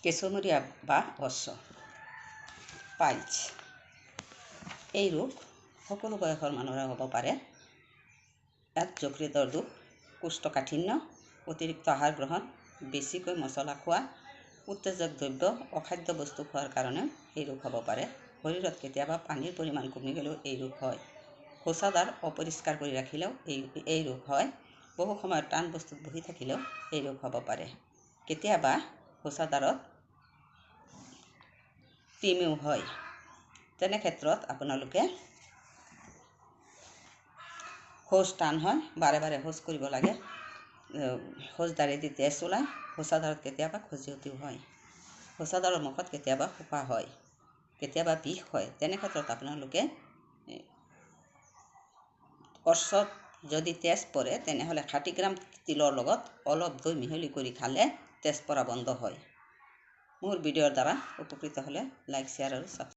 কেঁচুমৰীয়া বা অশ্ব পাইলছ। এই ৰোগ সকলো বয়সৰ মানুহৰে হ'ব পাৰে। ইয়াত যকৃতৰ দুখ, কোষ্ঠকাঠিন্য, অতিৰিক্ত আহাৰ গ্ৰহণ, বেছিকৈ মছলা খোৱা, উত্তেজক দ্ৰব্য, অখাদ্য বস্তু খোৱাৰ কাৰণে এই ৰোগ হ'ব পাৰে। শৰীৰত কেতিয়াবা পানীৰ পৰিমাণ কমি গ'লেও এই ৰোগ হয়। শৌচাগাৰ অপৰিষ্কাৰ কৰি ৰাখিলেও এই ৰোগ হয়। বহু সময়ত টান বস্তুত বহি থাকিলেও এই ৰোগ হ'ব পাৰে। কেতিয়াবা শৌচাগাৰত কৃমিও হয়। তেনে ক্ষেত্ৰত আপোনালোকে শৌচ টান হয়, বাৰে বাৰে শৌচ কৰিব লাগে। শৌচদাৰেদি তেজ ওলায়। শৌচাগাৰত কেতিয়াবা খজুৱতিও হয়। শৌচাগাৰৰ মুখত কেতিয়াবা সোপা হয়, কেতিয়াবা বিষ হয়। তেনে ক্ষেত্ৰত আপোনালোকে অৰ্চত যদি তেজ পৰে তেনেহ'লে 60 গ্ৰাম তিলৰ লগত অলপ দৈ মিহলি কৰি খালে তেজ পৰা বন্ধ হয়। মোৰ ভিডিঅ'ৰ দ্বাৰা উপকৃত হ'লে লাইক, শ্বেয়াৰ আৰু ছাবস্ক্ৰাইব